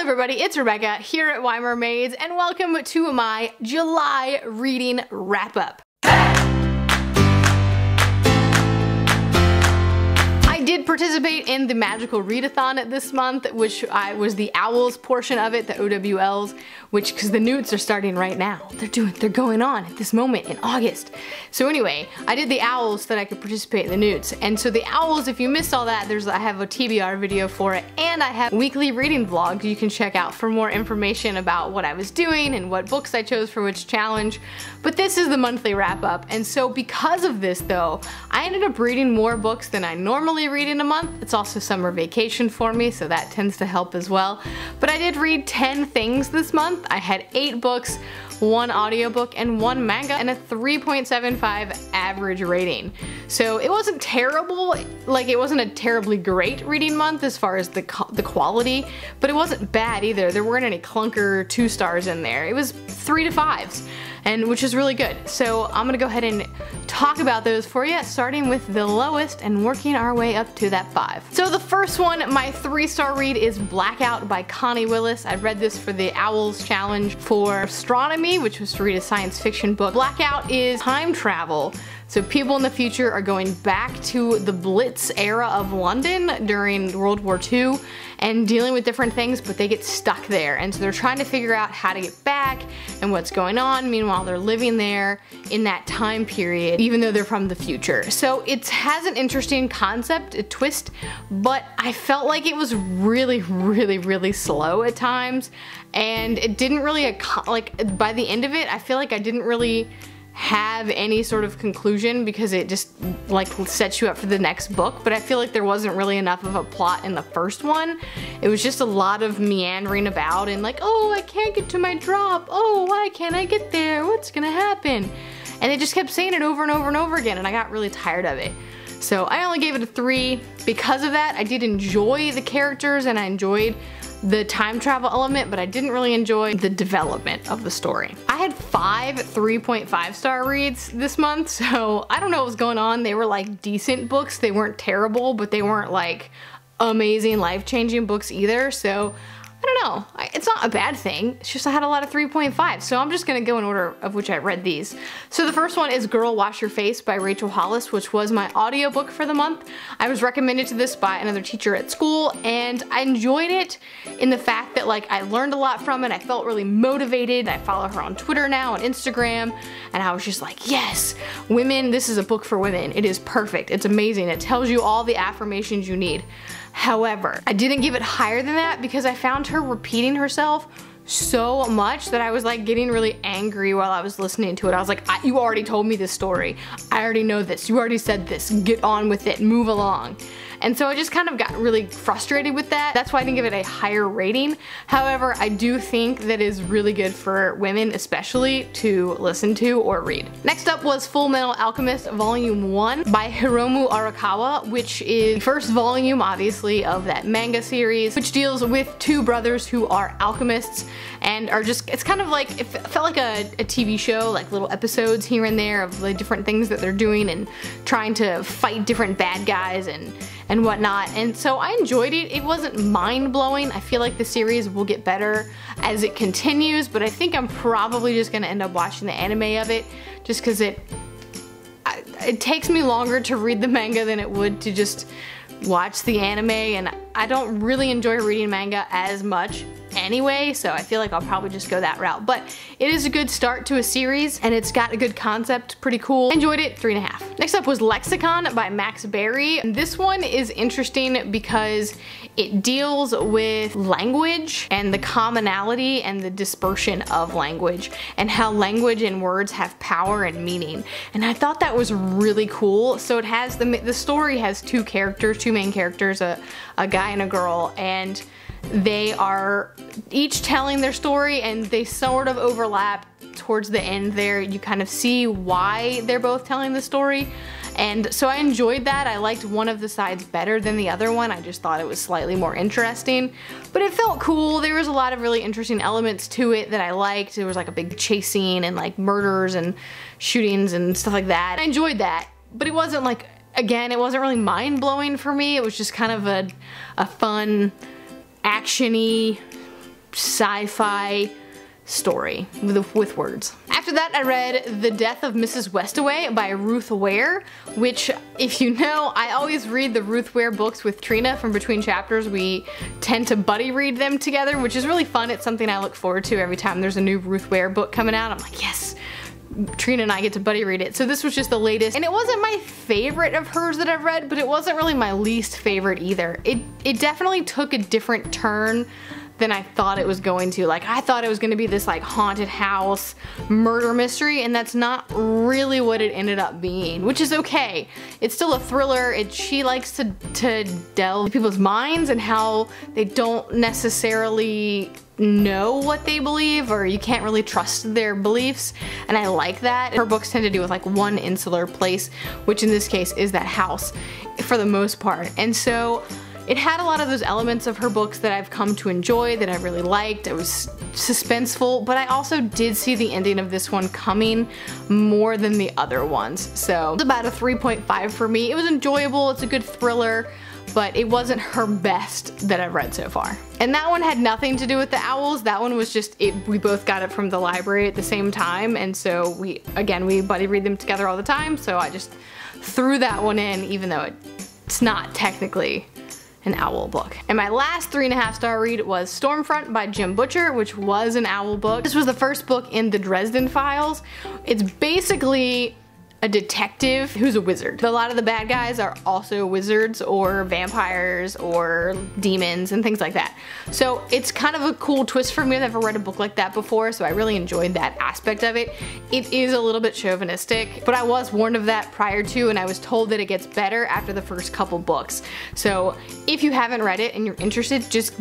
everybody, it's Rebecca here at Y Mermaids, and welcome to my July reading wrap-up. I did participate in the magical readathon this month, which was the Owls portion of it, the OWLs, because the newts are starting right now. They're going on at this moment in August. So anyway, I did the Owls so that I could participate in the newts. And so the Owls, if you missed all that, I have a TBR video for it, and I have weekly reading vlogs you can check out for more information about what I was doing and what books I chose for which challenge. But this is the monthly wrap-up, and so because of this though, I ended up reading more books than I normally read in a month. It's also summer vacation for me, so that tends to help as well. But I did read 10 things this month. I had 8 books, 1 audiobook, and 1 manga, and a 3.75 average rating. So it wasn't terrible, like it wasn't a terribly great reading month as far as the quality, but it wasn't bad either. There weren't any clunker 2 stars in there. It was 3 to 5s. And which is really good. So I'm gonna go ahead and talk about those for you, starting with the lowest and working our way up to that 5. So the first one, my 3-star read, is Blackout by Connie Willis. I read this for the Owls challenge for astronomy, which was to read a science fiction book. Blackout is time travel. So people in the future are going back to the Blitz era of London during World War II and dealing with different things, but they get stuck there. And so they're trying to figure out how to get back and what's going on. Meanwhile, they're living there in that time period, even though they're from the future. So it has an interesting concept, a twist, but I felt like it was really slow at times. And it didn't really, like by the end of it, I feel like I didn't really have any sort of conclusion because it just like sets you up for the next book, but I feel like there wasn't really enough of a plot in the first one. It was just a lot of meandering about and like, oh, I can't get to my drop, oh, why can't I get there, what's gonna happen? And they just kept saying it over and over and over again, and I got really tired of it. So I only gave it a 3. Because of that, I did enjoy the characters and I enjoyed the time travel element, but I didn't really enjoy the development of the story. I had 5 3.5-star reads this month, so I don't know what was going on. They were like decent books. They weren't terrible, but they weren't like amazing, life-changing books either, so I don't know. It's not a bad thing. It's just I had a lot of 3.5, so I'm just gonna go in order of which I read these. So the first one is Girl Wash Your Face by Rachel Hollis, which was my audiobook for the month. I was recommended to this by another teacher at school, and I enjoyed it in the fact that like I learned a lot from it. I felt really motivated. I follow her on Twitter now and Instagram, and I was just like, yes, women, this is a book for women. It is perfect. It's amazing. It tells you all the affirmations you need. However, I didn't give it higher than that because I found her repeating herself so much that I was like getting really angry while I was listening to it. I was like, you already told me this story. I already know this. You already said this. Get on with it. Move along. And so I just kind of got really frustrated with that. That's why I didn't give it a higher rating. However, I do think that is really good for women especially to listen to or read. Next up was Full Metal Alchemist Volume 1 by Hiromu Arakawa, which is the first volume obviously of that manga series, which deals with 2 brothers who are alchemists and are just, it's kind of like, it felt like a TV show, like little episodes here and there of the different things that they're doing and trying to fight different bad guys and whatnot, and so I enjoyed it. It wasn't mind-blowing. I feel like the series will get better as it continues, but I think I'm probably just gonna end up watching the anime of it just because it takes me longer to read the manga than it would to just watch the anime, and I don't really enjoy reading manga as much anyway, so I feel like I'll probably just go that route. But it is a good start to a series, and it's got a good concept, pretty cool. Enjoyed it, 3.5. Next up was Lexicon by Max Berry. This one is interesting because it deals with language and the commonality and the dispersion of language and how language and words have power and meaning. And I thought that was really cool. So it has, the story has 2 characters, 2 main characters, a guy and a girl, and they are each telling their story and they sort of overlap towards the end there. You kind of see why they're both telling the story, and so I enjoyed that. I liked one of the sides better than the other one. I just thought it was slightly more interesting, but it felt cool. There was a lot of really interesting elements to it that I liked. There was like a big chase scene and like murders and shootings and stuff like that. I enjoyed that, but it wasn't like, again, it wasn't really mind-blowing for me. It was just kind of a fun, action-y sci-fi story with words. After that, I read The Death of Mrs. Westaway by Ruth Ware, which, if you know, I always read the Ruth Ware books with Trina from Between Chapters. We tend to buddy read them together, which is really fun. It's something I look forward to every time there's a new Ruth Ware book coming out. I'm like, yes, Trina and I get to buddy read it. So this was just the latest, and it wasn't my favorite of hers that I've read, but it wasn't really my least favorite either. It definitely took a different turn than I thought it was going to. Like, I thought it was going to be this like haunted house murder mystery, and that's not really what it ended up being, which is okay. It's still a thriller. She likes to delve into people's minds and how they don't necessarily know what they believe, or you can't really trust their beliefs, and I like that. Her books tend to do with like one insular place, which in this case is that house for the most part, and so it had a lot of those elements of her books that I've come to enjoy, that I really liked. It was suspenseful, but I also did see the ending of this one coming more than the other ones. So it's about a 3.5 for me. It was enjoyable, it's a good thriller, but it wasn't her best that I've read so far. And that one had nothing to do with the owls. That one was just, we both got it from the library at the same time, and so we buddy read them together all the time, so I just threw that one in, even though it's not technically an owl book. And my last 3.5 star read was Stormfront by Jim Butcher, which was an owl book. This was the first book in the Dresden Files. It's basically a detective who's a wizard. A lot of the bad guys are also wizards or vampires or demons and things like that. So it's kind of a cool twist for me. I've never read a book like that before, so I really enjoyed that aspect of it. It is a little bit chauvinistic, but I was warned of that prior to, and I was told that it gets better after the first couple books. So if you haven't read it and you're interested, just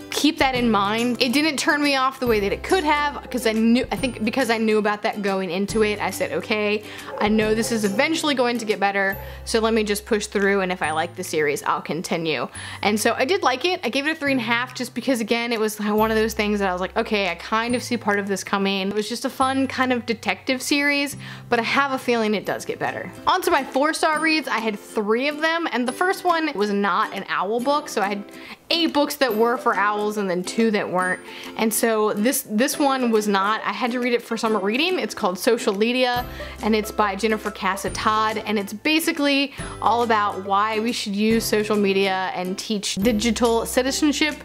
keep that in mind. It didn't turn me off the way that it could have, because I think because I knew about that going into it, I said, okay, I know this is eventually going to get better, so let me just push through, and if I like the series, I'll continue. And so I did like it. I gave it a 3.5 just because, again, it was one of those things that I was like, okay, I kind of see part of this coming. It was just a fun kind of detective series, but I have a feeling it does get better. On to my 4-star reads. I had 3 of them, and the first one was not an owl book, so I had 8 books that were for owls and then 2 that weren't. And so this one was not. I had to read it for summer reading. It's called Social Media, and it's by Jennifer Casa Todd, and it's basically all about why we should use social media and teach digital citizenship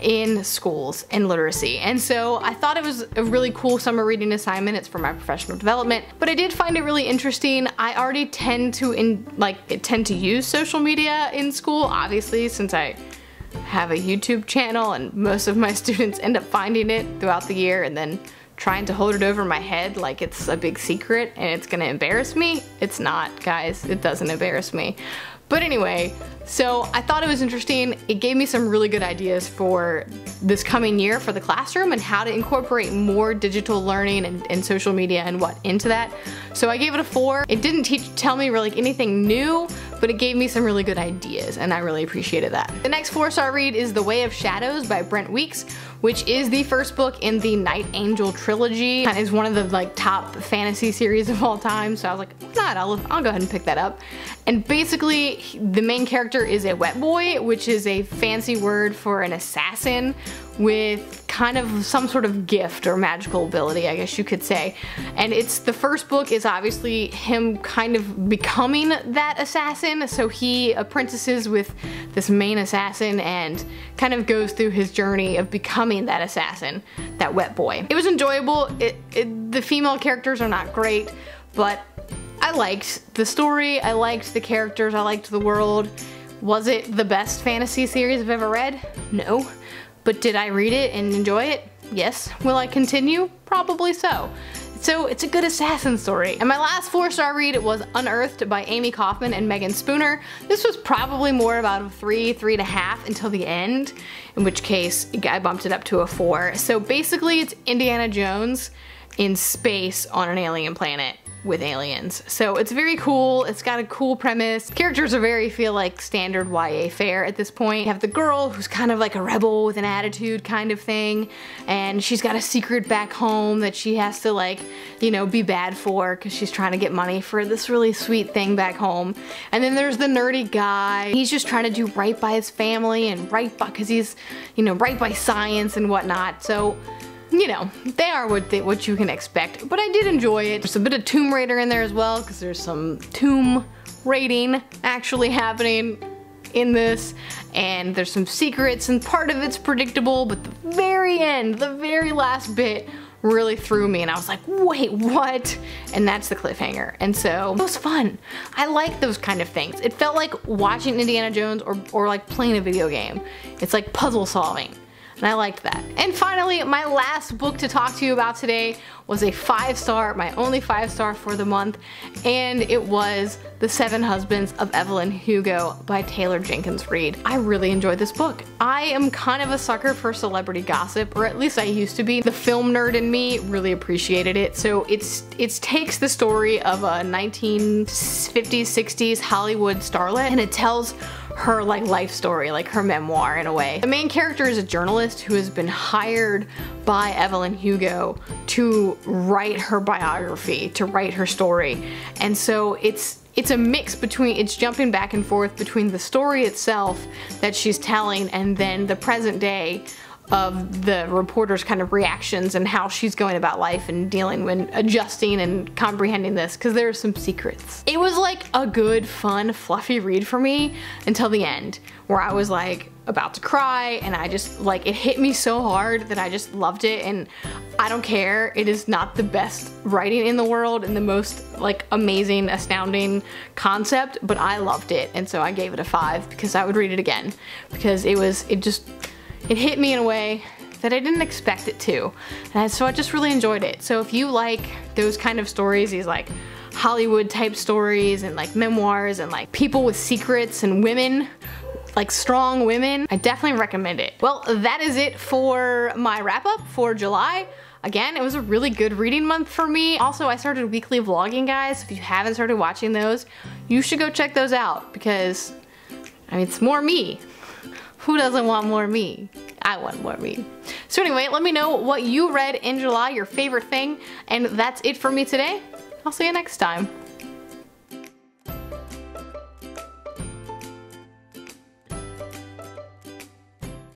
in schools and literacy. And so I thought it was a really cool summer reading assignment. It's for my professional development, but I did find it really interesting. I already tend to use social media in school, obviously, since I have a YouTube channel and most of my students end up finding it throughout the year and then trying to hold it over my head like it's a big secret and it's gonna embarrass me. It's not, guys. It doesn't embarrass me. But anyway, so I thought it was interesting. It gave me some really good ideas for this coming year for the classroom and how to incorporate more digital learning and social media and what into that. So I gave it a 4. It didn't tell me really anything new, but it gave me some really good ideas, and I really appreciated that. The next 4-star read is The Way of Shadows by Brent Weeks, which is the first book in the Night Angel trilogy. It is one of the top fantasy series of all time, so I was like, why not? I'll go ahead and pick that up. And basically, the main character is a wet boy, which is a fancy word for an assassin with kind of some sort of gift or magical ability, I guess you could say. And the first book is obviously him kind of becoming that assassin, so he apprentices with this main assassin and kind of goes through his journey of becoming that assassin, that wet boy. It was enjoyable. The female characters are not great, but I liked the story, I liked the characters, I liked the world. Was it the best fantasy series I've ever read? No. But did I read it and enjoy it? Yes. Will I continue? Probably so. So it's a good assassin story. And my last 4-star read was Unearthed by Amie Kaufman and Meagan Spooner. This was probably more about a 3.5 until the end, in which case I bumped it up to a 4. So basically it's Indiana Jones in space on an alien planet with aliens. So it's very cool. It's got a cool premise. Characters are very, feel like, standard YA fare at this point. You have the girl who's kind of like a rebel with an attitude kind of thing, and she's got a secret back home that she has to, like, you know, be bad for because she's trying to get money for this really sweet thing back home. And then there's the nerdy guy. He's just trying to do right by his family and right by, because he's, you know, right by science and whatnot. So, you know, they are what you can expect, but I did enjoy it. There's a bit of Tomb Raider in there as well, because there's some tomb raiding actually happening in this, and there's some secrets, and part of it's predictable, but the very end, the very last bit really threw me, and I was like, wait, what? And that's the cliffhanger. And so it was fun. I like those kind of things. It felt like watching Indiana Jones or like playing a video game. It's like puzzle solving. And I liked that. And finally, my last book to talk to you about today was a 5-star, my only 5-star for the month, and it was The 7 Husbands of Evelyn Hugo by Taylor Jenkins Reid. I really enjoyed this book. I am kind of a sucker for celebrity gossip, or at least I used to be. The film nerd in me really appreciated it. So it takes the story of a 1950s, 60s Hollywood starlet, and it tells her like life story, like her memoir in a way. The main character is a journalist who has been hired by Evelyn Hugo to write her biography, to write her story. And so it's a mix between, it's jumping back and forth between the story itself that she's telling and then the present day of the reporter's kind of reactions and how she's going about life and dealing when adjusting and comprehending this, because there are some secrets. It was like a good, fun, fluffy read for me until the end, where I was like about to cry, and I just, like, it hit me so hard that I just loved it. And I don't care, it is not the best writing in the world and the most like amazing, astounding concept, but I loved it, and so I gave it a 5 because I would read it again, because it hit me in a way that I didn't expect it to. And so I just really enjoyed it. So if you like those kind of stories, these like Hollywood type stories and like memoirs and like people with secrets and women, like strong women, I definitely recommend it. Well, that is it for my wrap up for July. Again, it was a really good reading month for me. Also, I started weekly vlogging, guys. If you haven't started watching those, you should go check those out, because I mean, it's more me. Who doesn't want more me? I want more me. So anyway, let me know what you read in July, your favorite thing, and that's it for me today. I'll see you next time.